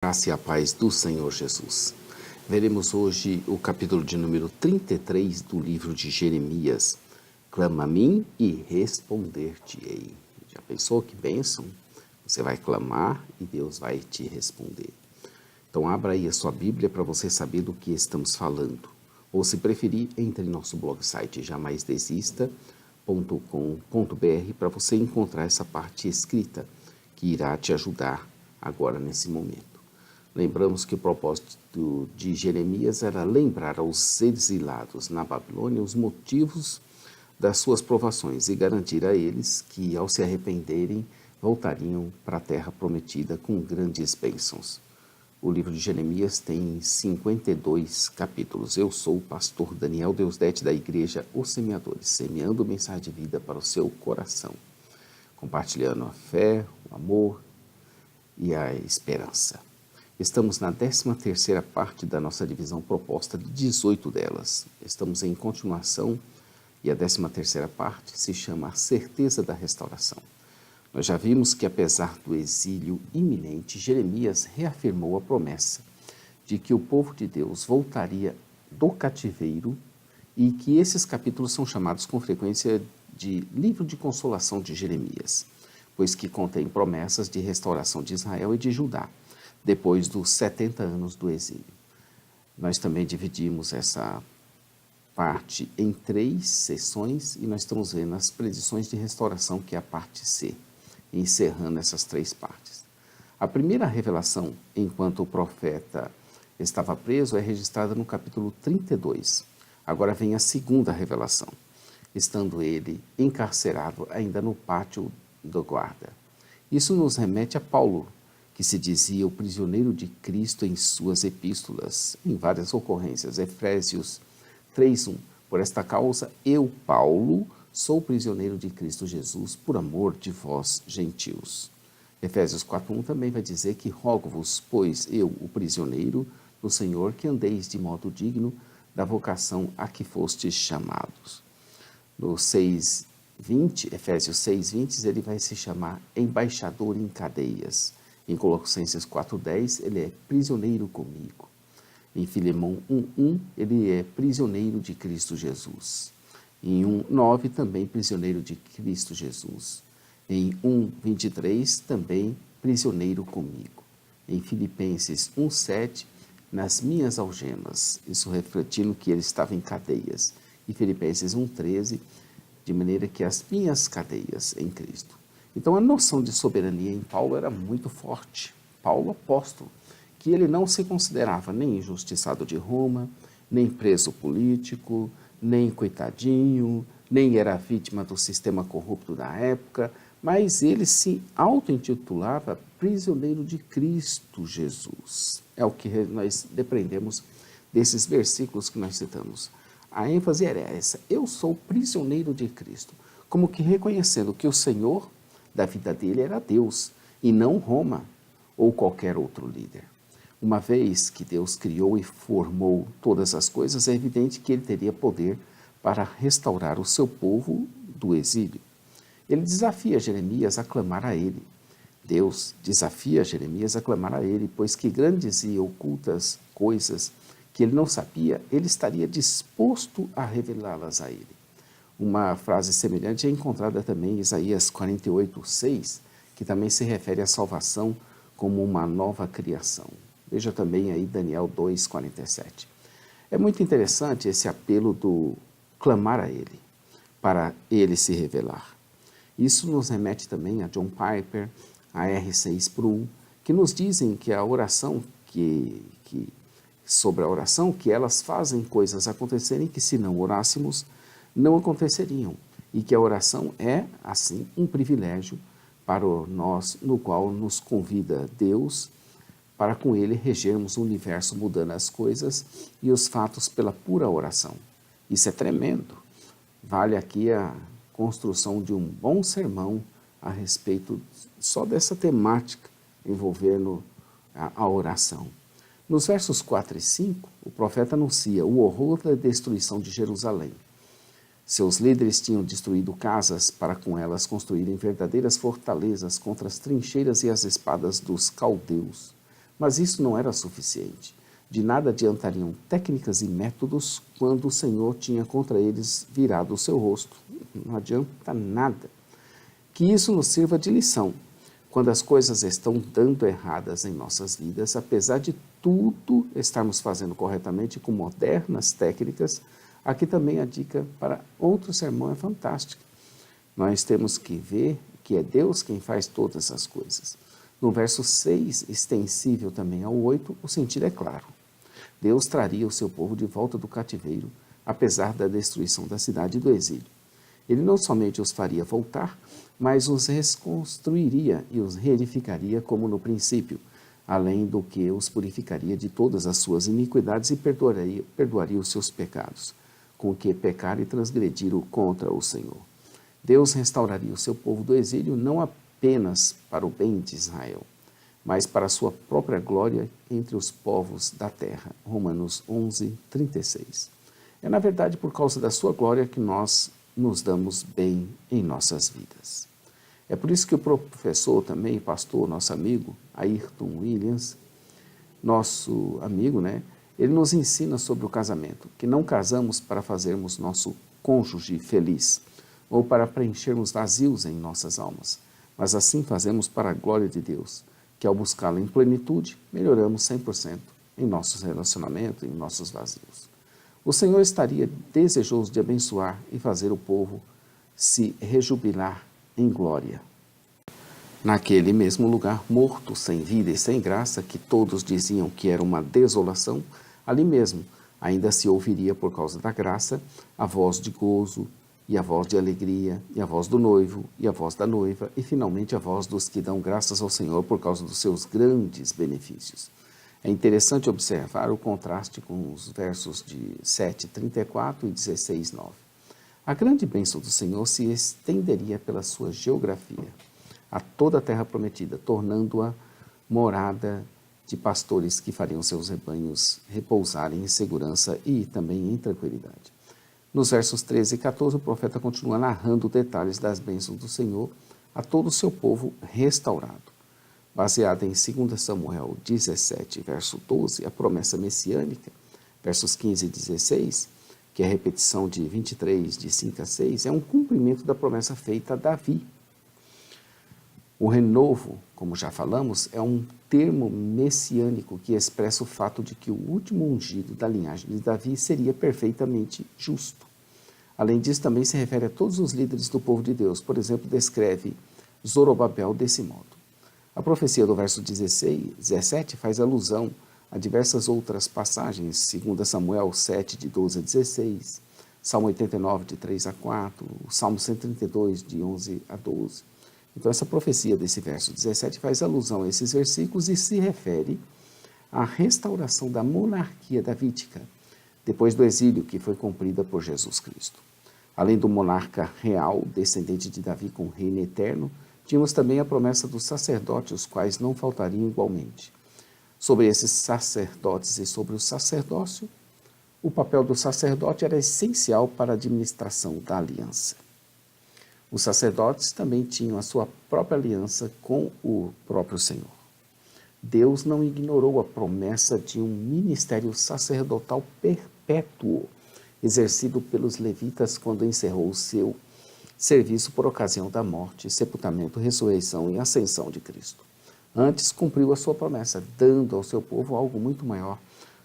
Graça e a paz do Senhor Jesus. Veremos hoje o capítulo de número 33 do livro de Jeremias. Clama a mim e responder-te-ei. Já pensou que bênção? Você vai clamar e Deus vai te responder. Então abra aí a sua Bíblia para você saber do que estamos falando. Ou se preferir, entre em nosso blog site jamaisdesista.com.br para você encontrar essa parte escrita que irá te ajudar agora nesse momento. Lembramos que o propósito de Jeremias era lembrar aos exilados na Babilônia os motivos das suas provações e garantir a eles que, ao se arrependerem, voltariam para a terra prometida com grandes bênçãos. O livro de Jeremias tem 52 capítulos. Eu sou o pastor Daniel Deusdete da igreja Os Semeadores, semeando mensagem de vida para o seu coração, compartilhando a fé, o amor e a esperança. Estamos na 13ª parte da nossa divisão proposta de 18 delas. Estamos em continuação e a 13ª parte se chama A Certeza da Restauração. Nós já vimos que, apesar do exílio iminente, Jeremias reafirmou a promessa de que o povo de Deus voltaria do cativeiro e que esses capítulos são chamados com frequência de livro de consolação de Jeremias, pois que contém promessas de restauração de Israel e de Judá, depois dos 70 anos do exílio. Nós também dividimos essa parte em 3 sessões e nós estamos vendo as predições de restauração, que é a parte C, encerrando essas 3 partes. A primeira revelação, enquanto o profeta estava preso, é registrada no capítulo 32. Agora vem a segunda revelação, estando ele encarcerado ainda no pátio do guarda. Isso nos remete a Paulo, que se dizia o prisioneiro de Cristo em suas epístolas, em várias ocorrências. Efésios 3:1. Por esta causa, eu, Paulo, sou prisioneiro de Cristo Jesus, por amor de vós, gentios. Efésios 4:1 também vai dizer que rogo-vos, pois eu, o prisioneiro do Senhor, que andeis de modo digno da vocação a que fostes chamados. No 6:20, Efésios 6:20, ele vai se chamar embaixador em cadeias. Em Colossenses 4:10, ele é prisioneiro comigo. Em Filemão 1:1, ele é prisioneiro de Cristo Jesus. Em 1:9, também prisioneiro de Cristo Jesus. Em 1:23, também prisioneiro comigo. Em Filipenses 1:7, nas minhas algemas, isso refletindo que ele estava em cadeias. E Filipenses 1:13, de maneira que as minhas cadeias em Cristo. Então a noção de soberania em Paulo era muito forte. Paulo, apóstolo, que ele não se considerava nem injustiçado de Roma, nem preso político, nem coitadinho, nem era vítima do sistema corrupto da época, mas ele se auto-intitulava prisioneiro de Cristo Jesus. É o que nós depreendemos desses versículos que nós citamos. A ênfase era essa: eu sou prisioneiro de Cristo, como que reconhecendo que o Senhor da vida dele era Deus e não Roma ou qualquer outro líder. Uma vez que Deus criou e formou todas as coisas, é evidente que ele teria poder para restaurar o seu povo do exílio. Ele desafia Jeremias a clamar a ele. Deus desafia Jeremias a clamar a ele, pois que grandes e ocultas coisas que ele não sabia, ele estaria disposto a revelá-las a ele. Uma frase semelhante é encontrada também em Isaías 48:6, que também se refere à salvação como uma nova criação. Veja também aí Daniel 2:47. É muito interessante esse apelo do clamar a ele, para ele se revelar. Isso nos remete também a John Piper, a R.C. Sproul, que nos dizem que a oração, sobre a oração, que elas fazem coisas acontecerem que, se não orássemos, não aconteceriam, e que a oração é, assim, um privilégio para nós, no qual nos convida Deus, para com ele regermos o universo, mudando as coisas e os fatos pela pura oração. Isso é tremendo. Vale aqui a construção de um bom sermão a respeito só dessa temática envolvendo a oração. Nos versos 4 e 5, o profeta anuncia o horror da destruição de Jerusalém. Seus líderes tinham destruído casas para com elas construírem verdadeiras fortalezas contra as trincheiras e as espadas dos caldeus. Mas isso não era suficiente. De nada adiantariam técnicas e métodos quando o Senhor tinha contra eles virado o seu rosto. Não adianta nada. Que isso nos sirva de lição. Quando as coisas estão dando erradas em nossas vidas, apesar de tudo estarmos fazendo corretamente com modernas técnicas, aqui também a dica para outro sermão é fantástica. Nós temos que ver que é Deus quem faz todas as coisas. No verso 6, extensível também ao 8, o sentido é claro. Deus traria o seu povo de volta do cativeiro, apesar da destruição da cidade e do exílio. Ele não somente os faria voltar, mas os reconstruiria e os reedificaria como no princípio, além do que os purificaria de todas as suas iniquidades e perdoaria os seus pecados, com que pecar e transgrediram contra o Senhor. Deus restauraria o seu povo do exílio não apenas para o bem de Israel, mas para a sua própria glória entre os povos da terra. Romanos 11, 36. É na verdade por causa da sua glória que nós nos damos bem em nossas vidas. É por isso que o professor também, pastor, nosso amigo, Ayrton Williams, nosso amigo, ele nos ensina sobre o casamento, que não casamos para fazermos nosso cônjuge feliz, ou para preenchermos vazios em nossas almas, mas assim fazemos para a glória de Deus, que ao buscá-la em plenitude, melhoramos 100% em nossos relacionamentos, em nossos vazios. O Senhor estaria desejoso de abençoar e fazer o povo se rejubilar em glória. Naquele mesmo lugar morto, sem vida e sem graça, que todos diziam que era uma desolação, ali mesmo ainda se ouviria por causa da graça a voz de gozo, e a voz de alegria, e a voz do noivo, e a voz da noiva, e finalmente a voz dos que dão graças ao Senhor por causa dos seus grandes benefícios. É interessante observar o contraste com os versos de 7:34 e 16:9. A grande bênção do Senhor se estenderia pela sua geografia, a toda a terra prometida, tornando-a morada de pastores que fariam seus rebanhos repousarem em segurança e também em tranquilidade. Nos versos 13 e 14, o profeta continua narrando detalhes das bênçãos do Senhor a todo o seu povo restaurado. Baseada em 2 Samuel 17, verso 12, a promessa messiânica, versos 15 e 16, que é a repetição de 23, de 5 a 6, é um cumprimento da promessa feita a Davi. O renovo, como já falamos, é um termo messiânico que expressa o fato de que o último ungido da linhagem de Davi seria perfeitamente justo. Além disso, também se refere a todos os líderes do povo de Deus. Por exemplo, descreve Zorobabel desse modo. A profecia do verso 17 faz alusão a diversas outras passagens, 2 Samuel 7, de 12 a 16, Salmo 89, de 3 a 4, Salmo 132, de 11 a 12. Então, essa profecia desse verso 17 faz alusão a esses versículos e se refere à restauração da monarquia davídica, depois do exílio que foi cumprida por Jesus Cristo. Além do monarca real, descendente de Davi com reino eterno, tínhamos também a promessa dos sacerdotes, os quais não faltariam igualmente. Sobre esses sacerdotes e sobre o sacerdócio, o papel do sacerdote era essencial para a administração da aliança. Os sacerdotes também tinham a sua própria aliança com o próprio Senhor. Deus não ignorou a promessa de um ministério sacerdotal perpétuo, exercido pelos levitas quando encerrou o seu serviço por ocasião da morte, sepultamento, ressurreição e ascensão de Cristo. Antes, cumpriu a sua promessa, dando ao seu povo algo muito maior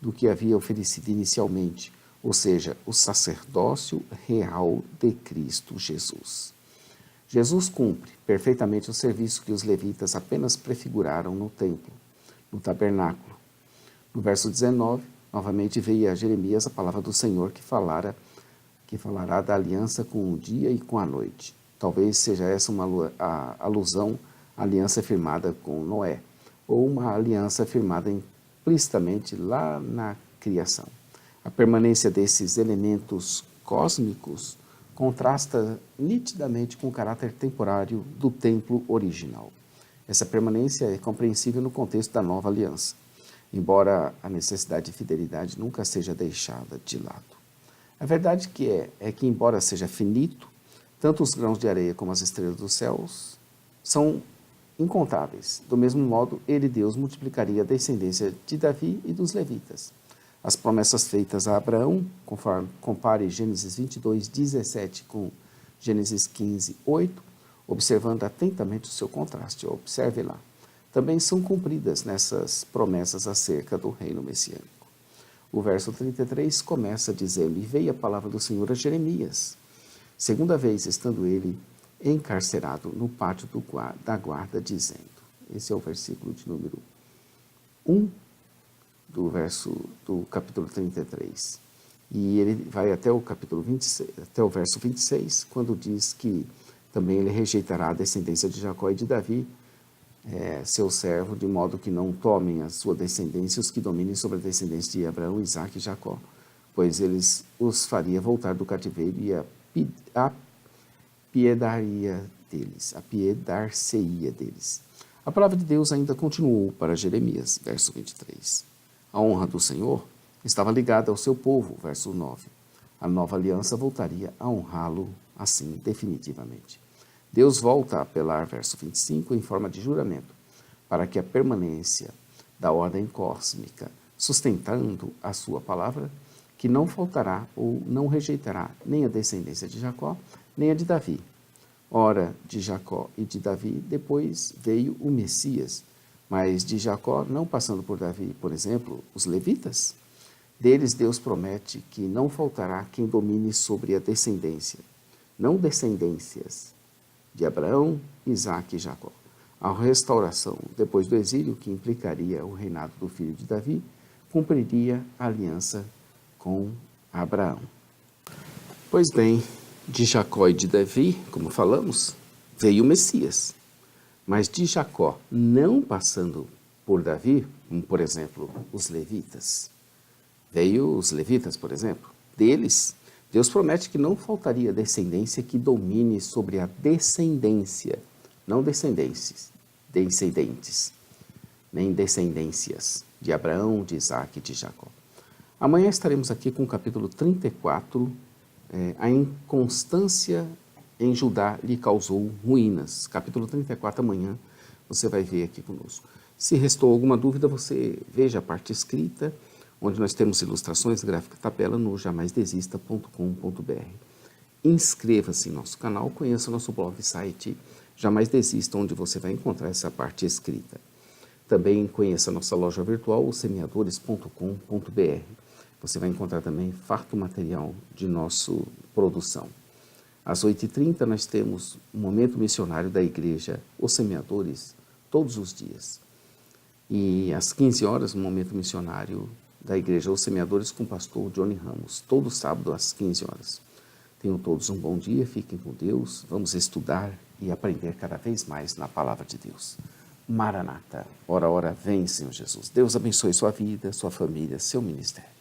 do que havia oferecido inicialmente, ou seja, o sacerdócio real de Cristo Jesus. Jesus cumpre perfeitamente o serviço que os levitas apenas prefiguraram no templo, no tabernáculo. No verso 19, novamente veio a Jeremias a palavra do Senhor que falará da aliança com o dia e com a noite. Talvez seja essa uma alusão à aliança firmada com Noé, ou uma aliança firmada implicitamente lá na criação. A permanência desses elementos cósmicos contrasta nitidamente com o caráter temporário do templo original. Essa permanência é compreensível no contexto da nova aliança, embora a necessidade de fidelidade nunca seja deixada de lado. A verdade é que, embora seja finito, tanto os grãos de areia como as estrelas dos céus são incontáveis. Do mesmo modo, ele, Deus, multiplicaria a descendência de Davi e dos levitas. As promessas feitas a Abraão, conforme compare Gênesis 22, 17 com Gênesis 15, 8, observando atentamente o seu contraste. Observe lá. Também são cumpridas nessas promessas acerca do reino messiânico. O verso 33 começa dizendo: E veio a palavra do Senhor a Jeremias, segunda vez estando ele encarcerado no pátio da guarda, dizendo. Esse é o versículo de número 1 do capítulo 33. E ele vai até o capítulo 26, até o verso 26, quando diz que também ele rejeitará a descendência de Jacó e de Davi, seu servo, de modo que não tomem a sua descendência os que dominem sobre a descendência de Abraão, Isaque e Jacó, pois eles os faria voltar do cativeiro e apiedar-se-ia deles. A palavra de Deus ainda continuou para Jeremias, verso 23. A honra do Senhor estava ligada ao seu povo, verso 9. A nova aliança voltaria a honrá-lo assim definitivamente. Deus volta a apelar, verso 25, em forma de juramento, para que a permanência da ordem cósmica, sustentando a sua palavra, que não faltará ou não rejeitará nem a descendência de Jacó, nem a de Davi. Ora, de Jacó e de Davi, depois veio o Messias, mas de Jacó, não passando por Davi, por exemplo, os levitas. Deles Deus promete que não faltará quem domine sobre a descendência, não descendências, de Abraão, Isaque e Jacó. A restauração, depois do exílio, que implicaria o reinado do filho de Davi, cumpriria a aliança com Abraão. Pois bem, de Jacó e de Davi, como falamos, veio o Messias. Mas de Jacó, não passando por Davi, como por exemplo os levitas, veio os levitas, por exemplo, deles, Deus promete que não faltaria descendência que domine sobre a descendência, não descendentes, nem descendências de Abraão, de Isaque e de Jacó. Amanhã estaremos aqui com o capítulo 34, a inconstância em Judá lhe causou ruínas. Capítulo 34, amanhã você vai ver aqui conosco. Se restou alguma dúvida, você veja a parte escrita, onde nós temos ilustrações, gráfica, tabela no jamaisdesista.com.br. Inscreva-se em nosso canal, conheça o nosso blog site Jamais Desista, onde você vai encontrar essa parte escrita. Também conheça a nossa loja virtual, semeadores.com.br. Você vai encontrar também farto material de nossa produção. Às 8h30 nós temos um momento missionário da igreja Os Semeadores, todos os dias. E às 15 horas, um momento missionário da igreja Os Semeadores com o pastor Johnny Ramos, todo sábado às 15 horas. Tenham todos um bom dia, fiquem com Deus, vamos estudar e aprender cada vez mais na palavra de Deus. Maranata, ora, ora, vem, Senhor Jesus. Deus abençoe sua vida, sua família, seu ministério.